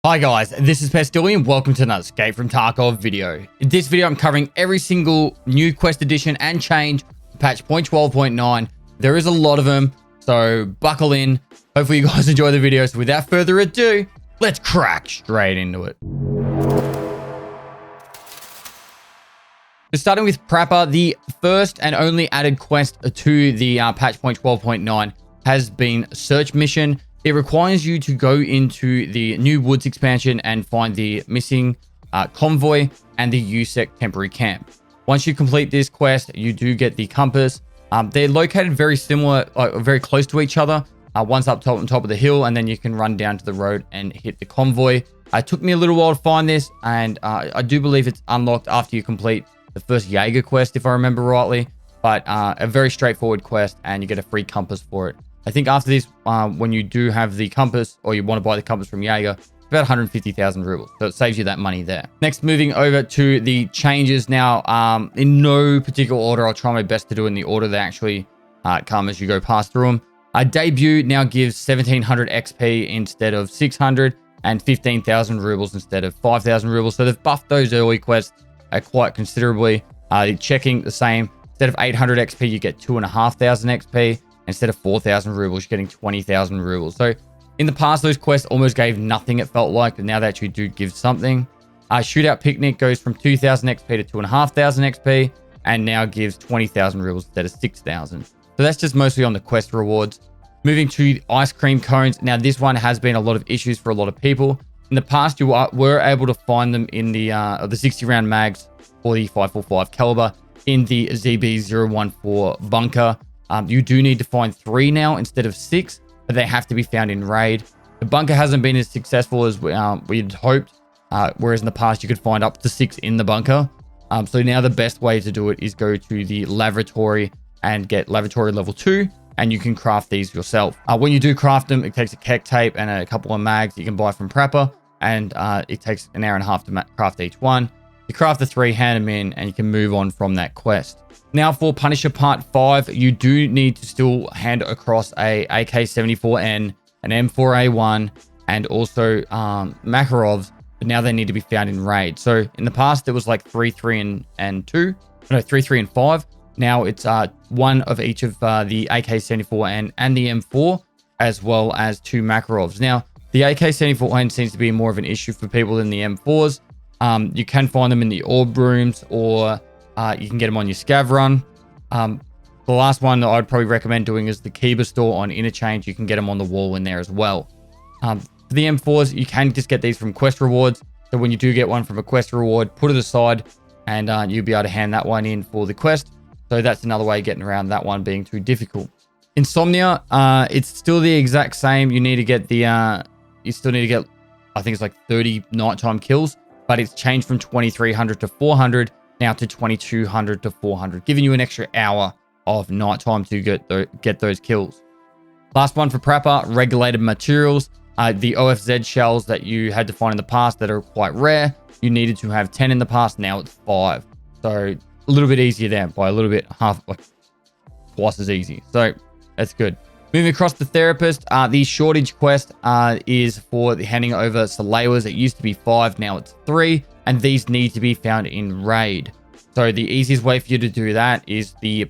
Hi guys, this is Pestily and welcome to another Escape from Tarkov video. In this video, I'm covering every single new quest addition and change to patch 0.12.9. There is a lot of them, so buckle in. Hopefully you guys enjoy the video. So without further ado, let's crack straight into it. So starting with Prapor, the first and only added quest to the patch 0.12.9 has been Search Mission. It requires you to go into the New Woods expansion and find the missing convoy and the USEC temporary camp. Once you complete this quest, you do get the compass. They're located very similar, very close to each other. One's up top on top of the hill, and then you can run down to the road and hit the convoy. It took me a little while to find this, and I do believe it's unlocked after you complete the first Jager quest, if I remember rightly. But a very straightforward quest, and you get a free compass for it. I think after this, when you do have the compass, or you want to buy the compass from Jager, it's about 150,000 rubles. So it saves you that money there. Next, moving over to the changes now. In no particular order, I'll try my best to do in the order they actually come as you go past through them. Debut now gives 1,700 XP instead of 600 and 15,000 rubles instead of 5,000 rubles. So they've buffed those early quests quite considerably. Checking the same. Instead of 800 XP, you get 2,500 XP. Instead of 4,000 rubles, you're getting 20,000 rubles. So in the past, those quests almost gave nothing, it felt like, but now they actually do give something. Shootout Picnic goes from 2,000 XP to 2,500 XP, and now gives 20,000 rubles instead of 6,000. So that's just mostly on the quest rewards. Moving to Ice Cream Cones. Now, this one has been a lot of issues for a lot of people. In the past, you were able to find them in the 60-round mags for the 545 caliber in the ZB014 bunker. You do need to find 3 now instead of 6, but they have to be found in raid. The bunker hasn't been as successful as we'd hoped, whereas in the past you could find up to 6 in the bunker. So now the best way to do it is go to the laboratory and get laboratory level 2, and you can craft these yourself. When you do craft them, it takes a kek tape and a couple of mags you can buy from Prapor, and it takes an hour and a half to craft each one. You craft the 3, hand them in, and you can move on from that quest. Now for Punisher Part 5, you do need to still hand across a AK-74N, an M4A1, and also Makarovs, but now they need to be found in raid. So in the past, it was like 3, 3, and 2. No, 3, 3, and 5. Now it's one of each of the AK-74N and the M4, as well as 2 Makarovs. Now, the AK-74N seems to be more of an issue for people than the M4s. You can find them in the orb rooms, or you can get them on your scav run. The last one that I'd probably recommend doing is the Kiba store on Interchange. You can get them on the wall in there as well. For the M4s, you can just get these from quest rewards. So when you do get one from a quest reward, put it aside, and you'll be able to hand that one in for the quest. So that's another way of getting around that one being too difficult. Insomnia, it's still the exact same. You need to get the, you still need to get, I think it's like 30 nighttime kills, but it's changed from 2,300 to 400. Now to 2,200 to 400, giving you an extra hour of nighttime to get those kills. Last one for Prapor, regulated materials. The OFZ shells that you had to find in the past that are quite rare, you needed to have 10 in the past, now it's 5. So a little bit easier there, by a little bit, like twice as easy. So that's good. Moving across to Therapist, the shortage quest is for the handing over Salewers. It used to be 5, now it's 3. And these need to be found in raid. So the easiest way for you to do that is the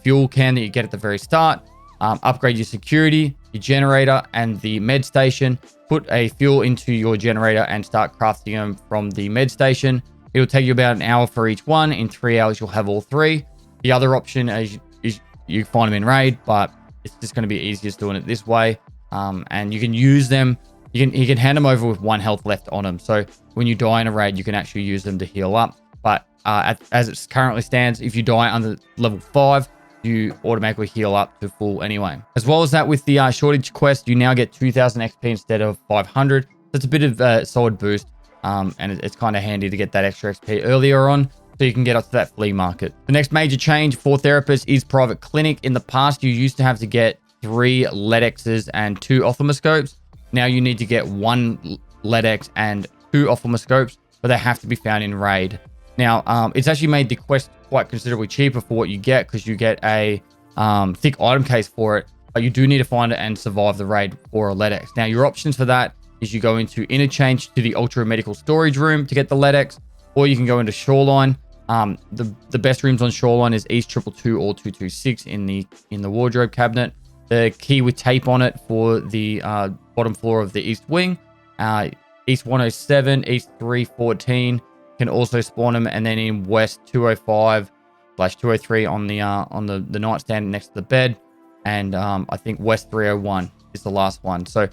fuel can that you get at the very start. Upgrade your security, your generator, and the med station. Put a fuel into your generator and start crafting them from the med station. It'll take you about an hour for each one. In 3 hours, you'll have all 3. The other option is you find them in raid, but it's just going to be easiest doing it this way. And you can use them. You can hand them over with 1 health left on them. So when you die in a raid, you can actually use them to heal up. But as it currently stands, if you die under level 5, you automatically heal up to full anyway. As well as that, with the shortage quest, you now get 2,000 XP instead of 500. That's a bit of a solid boost. And it's kind of handy to get that extra XP earlier on, so you can get up to that flea market. The next major change for therapists is private clinic. In the past, you used to have to get 3 LEDXs and 2 ophthalmoscopes. Now you need to get 1 LEDX and 2 ophthalmoscopes, but they have to be found in raid. Now, it's actually made the quest quite considerably cheaper for what you get, because you get a thick item case for it, but you do need to find it and survive the raid for a LEDX. Now, your options for that is you go into Interchange to the Ultra Medical Storage Room to get the LEDX, or you can go into Shoreline. The best rooms on Shoreline is East 222 or 226 in the wardrobe cabinet. The key with tape on it for the bottom floor of the East Wing. East 107, East 314 can also spawn them, and then in West 205/203 on the nightstand next to the bed, and I think West 301 is the last one. So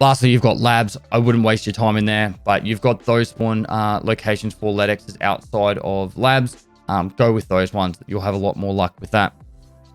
lastly, you've got labs. I wouldn't waste your time in there, but you've got those spawn locations for LEDXs outside of labs. Go with those ones. You'll have a lot more luck with that.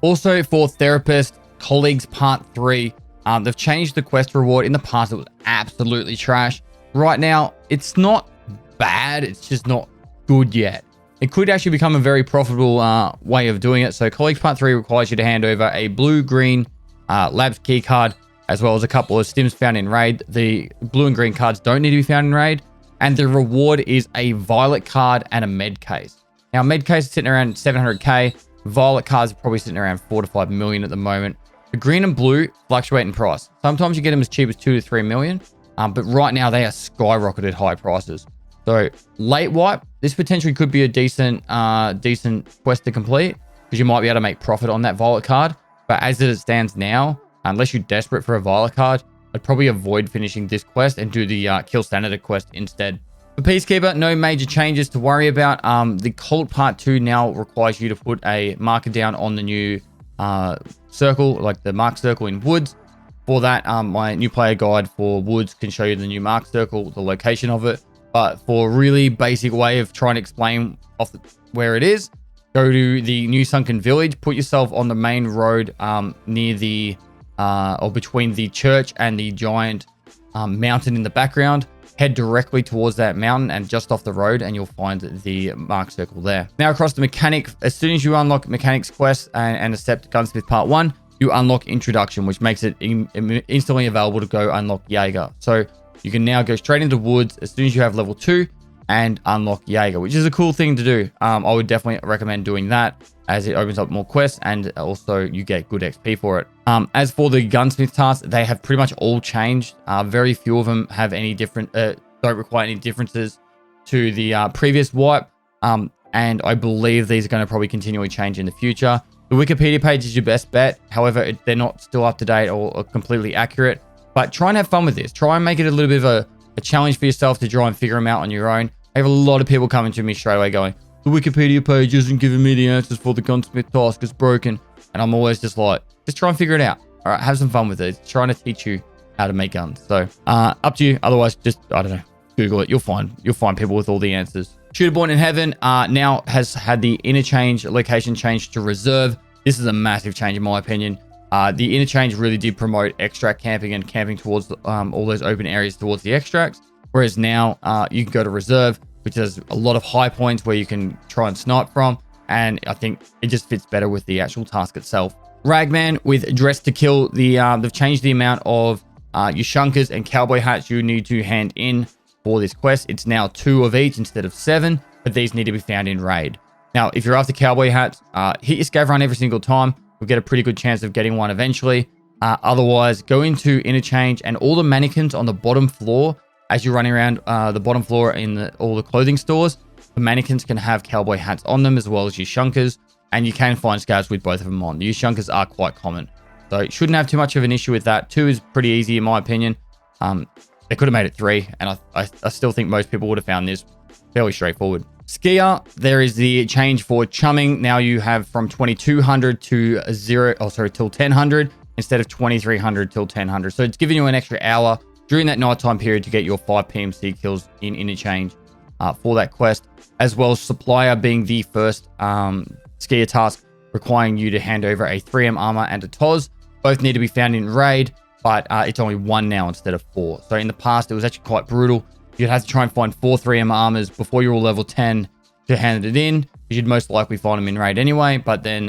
Also for Therapist Colleagues Part 3, they've changed the quest reward. In the past, it was absolutely trash. Right now, it's not bad. It's just not good yet. It could actually become a very profitable way of doing it. So Colleagues Part 3 requires you to hand over a blue-green labs key card, as well as a couple of stims found in raid. The blue and green cards don't need to be found in raid. And the reward is a violet card and a med case. Now, med case is sitting around 700k. Violet cards are probably sitting around 4 to 5 million at the moment. The green and blue fluctuate in price. Sometimes you get them as cheap as 2 to 3 million. But right now, they are skyrocketed high prices. So late wipe, this potentially could be a decent quest to complete, because you might be able to make profit on that violet card. But as it stands now, unless you're desperate for a violet card, I'd probably avoid finishing this quest and do the Kill Senator quest instead. For Peacekeeper, no major changes to worry about. The Cult Part 2 now requires you to put a marker down on the new circle, like the mark circle in Woods. For that, my new player guide for Woods can show you the new mark circle, the location of it. But for a really basic way of trying to explain where it is, go to the new Sunken Village, put yourself on the main road near the or between the church and the giant mountain in the background. Head directly towards that mountain and just off the road, and you'll find the mark circle there. Now across the mechanic, as soon as you unlock Mechanics Quest and accept Gunsmith Part 1, you unlock Introduction, which makes it instantly available to go unlock Jager. So you can now go straight into Woods as soon as you have level 2 and unlock Jager, which is a cool thing to do. I would definitely recommend doing that, as it opens up more quests and also you get good XP for it. As for the gunsmith tasks, they have pretty much all changed. Very few of them have any different, don't require any differences to the previous wipe. And I believe these are going to probably continually change in the future. The Wikipedia page is your best bet. However, they're not still up to date or completely accurate. But try and have fun with this. Try and make it a little bit of a challenge for yourself to try and figure them out on your own. I have a lot of people coming to me straight away going, the Wikipedia page isn't giving me the answers for the gunsmith task, it's broken. And I'm always just like, just try and figure it out. All right, have some fun with it. It's trying to teach you how to make guns. So up to you. Otherwise, just, I don't know, Google it. You'll find people with all the answers. Shooter Born in Heaven now has had the interchange location changed to reserve. This is a massive change in my opinion. The interchange really did promote extract camping and camping towards all those open areas towards the extracts. Whereas now you can go to reserve, which has a lot of high points where you can try and snipe from. And I think it just fits better with the actual task itself. Ragman with Dress to Kill, they've changed the amount of your shunkers and cowboy hats you need to hand in for this quest. It's now 2 of each instead of 7, but these need to be found in raid. Now, if you're after cowboy hats, hit your scav run every single time. You'll get a pretty good chance of getting one eventually. Otherwise, go into Interchange and all the mannequins on the bottom floor, as you're running around the bottom floor in all the clothing stores, the mannequins can have cowboy hats on them as well as your shunkers, and you can find scavs with both of them on. The shunkers are quite common, so you shouldn't have too much of an issue with that. 2 is pretty easy in my opinion. They could have made it 3, and I still think most people would have found this fairly straightforward. Skier, there is the change for chumming. Now you have from 2200 to till 1000 instead of 2300 till 1000. So it's giving you an extra hour during that nighttime period to get your 5 PMC kills in Interchange for that quest, as well as Supplier being the first skier task, requiring you to hand over a 3M armor and a TOS. Both need to be found in raid, but it's only 1 now instead of 4. So in the past, it was actually quite brutal. You'd have to try and find 4 3M armors before you're all level 10 to hand it in, because you'd most likely find them in raid anyway. But then,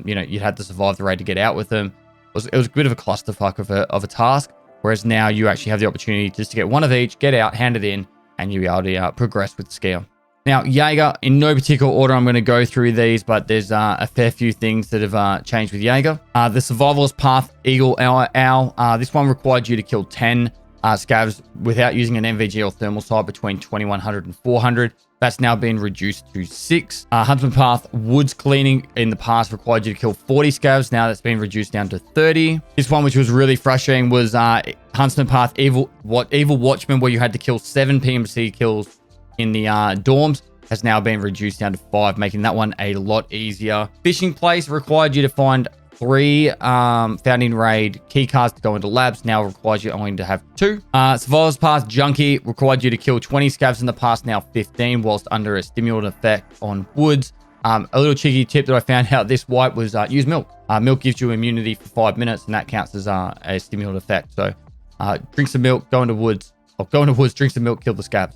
you'd have to survive the raid to get out with them. It was a bit of a clusterfuck of a task. Whereas now you actually have the opportunity just to get 1 of each, get out, hand it in, and you'll be able to progress with skill. Now, Jager, in no particular order, I'm going to go through these, but there's a fair few things that have changed with Jager. The Survivalist Path, Eagle Owl. This one required you to kill 10 scavs without using an NVG or thermal sight between 2100 and 400. That's now been reduced to 6. Huntsman Path woods cleaning in the past required you to kill 40 scavs. Now that's been reduced down to 30. This one, which was really frustrating, was Huntsman Path Evil Watchman, where you had to kill 7 PMC kills in the dorms, has now been reduced down to 5, making that one a lot easier. Fishing Place required you to find 3 found in raid key cards to go into labs. Now requires you only to have 2. Survival's Path Junkie required you to kill 20 scavs in the past, now 15, whilst under a stimulant effect on woods. A little cheeky tip that I found out this wipe was use milk. Milk gives you immunity for 5 minutes, and that counts as a stimulant effect. So drink some milk, go into woods, drink some milk, kill the scavs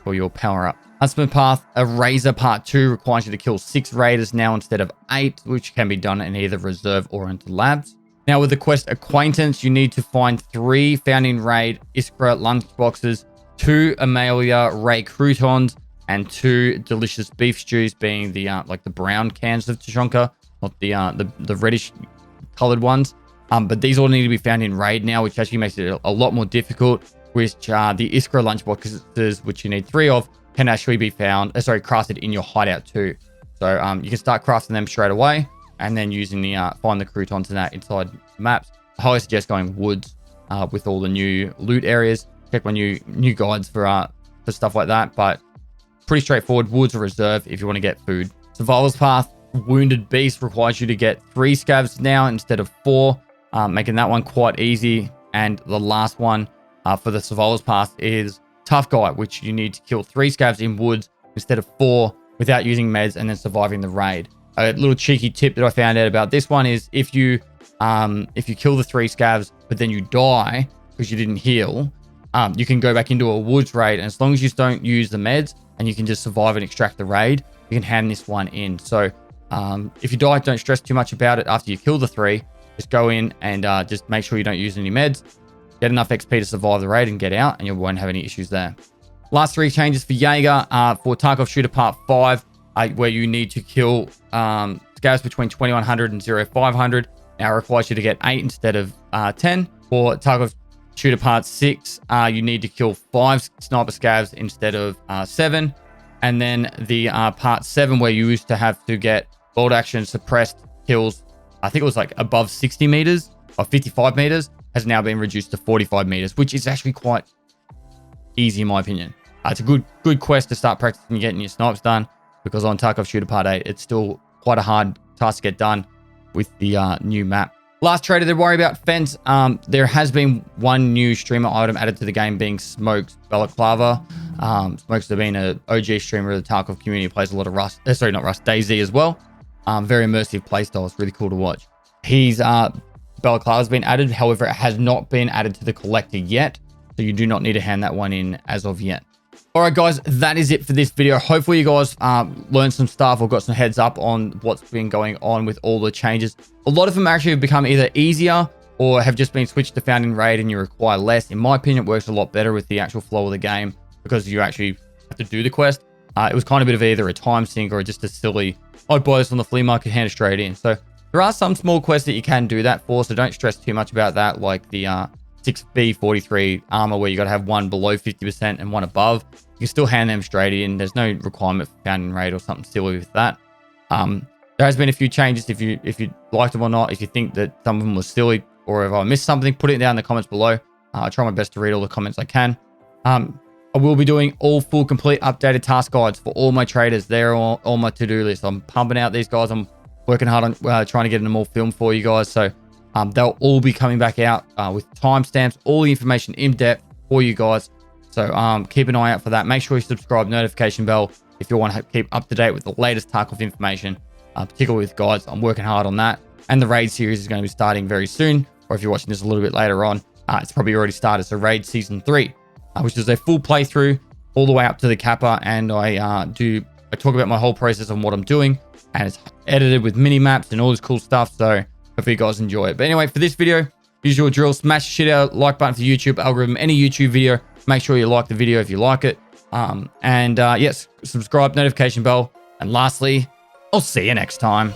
for your power up. Huntsman Path Eraser Part 2 requires you to kill 6 raiders now instead of 8, which can be done in either reserve or into labs. Now with the quest Acquaintance, you need to find 3 found in raid Iskra lunchboxes, 2 Amalia Ray croutons, and 2 delicious beef stews, being the like the brown cans of Tushonka, not the reddish colored ones. But these all need to be found in raid now, which actually makes it a lot more difficult. Which the Iskra lunchboxes, which you need 3 of, can actually be crafted in your hideout too. So you can start crafting them straight away, and then using the find the croutons and that inside maps. I highly suggest going woods with all the new loot areas. Check my new guides for stuff like that, but pretty straightforward. Woods or reserve if you want to get food. Survival's Path Wounded Beast requires you to get 3 scavs now instead of 4, making that one quite easy. And the last one for the Survival's Path is Tough Guy, which you need to kill 3 scavs in woods instead of 4 without using meds and then surviving the raid. A little cheeky tip that I found out about this one is if you kill the 3 scavs but then you die because you didn't heal, you can go back into a woods raid, and as long as you don't use the meds and you can just survive and extract the raid, you can hand this one in. So if you die, don't stress too much about it. After you kill the 3, just go in and just make sure you don't use any meds. Get enough XP to survive the raid and get out, and you won't have any issues there. Last 3 changes for Jager for Tarkov Shooter Part 5, where you need to kill scavs between 2100 and 0500. Now requires you to get 8 instead of 10. For Tarkov Shooter Part 6, you need to kill 5 sniper scavs instead of 7. And then the Part 7, where you used to have to get bolt action suppressed kills, I think it was like above 60 meters or 55 meters, has now been reduced to 45 meters, which is actually quite easy in my opinion. It's a good quest to start practicing getting your snipes done, because on Tarkov Shooter Part 8, it's still quite a hard task to get done with the new map. Last trader to worry about, Fence. There has been one new streamer item added to the game, being Smoke's Balaclava. Smoke's been an OG streamer of the Tarkov community, plays a lot of Rust, not Rust, DayZ as well. Very immersive playstyle. It's really cool to watch. He's Balaclava has been added, however, it has not been added to the collector yet, so you do not need to hand that one in as of yet. All right, guys, that is it for this video. Hopefully you guys learned some stuff or got some heads up on what's been going on with all the changes. A lot of them actually have become either easier or have just been switched to found in raid and you require less. In my opinion, it works a lot better with the actual flow of the game because you actually have to do the quest. It was kind of a bit of either a time sink or just a silly, I'd buy this on the flea market, hand it straight in. So there are some small quests that you can do that for, so don't stress too much about that, like the 6B43 armor, where you got to have one below 50% and one above. You can still hand them straight in. There's no requirement for found in raid or something silly with that. There has been a few changes. If you liked them or not, if you think that some of them was silly or if I missed something, put it down in the comments below. I try my best to read all the comments I can. I will be doing all full, complete, updated task guides for all my traders. They're all on my to-do list. I'm pumping out these guys. I'm working hard on trying to get them all filmed for you guys. So they'll all be coming back out with timestamps, all the information in depth for you guys. So keep an eye out for that. Make sure you subscribe, notification bell, if you want to keep up to date with the latest Tarkov information, particularly with guides. I'm working hard on that. And the raid series is going to be starting very soon. Or if you're watching this a little bit later on, it's probably already started. So raid season 3, which is a full playthrough all the way up to the Kappa. And I talk about my whole process on what I'm doing. And it's edited with mini maps and all this cool stuff. So hopefully you guys enjoy it. But anyway, for this video, usual drill, smash the shit out, like button for the YouTube algorithm, any YouTube video. Make sure you like the video if you like it. Yes, subscribe, notification bell. And lastly, I'll see you next time.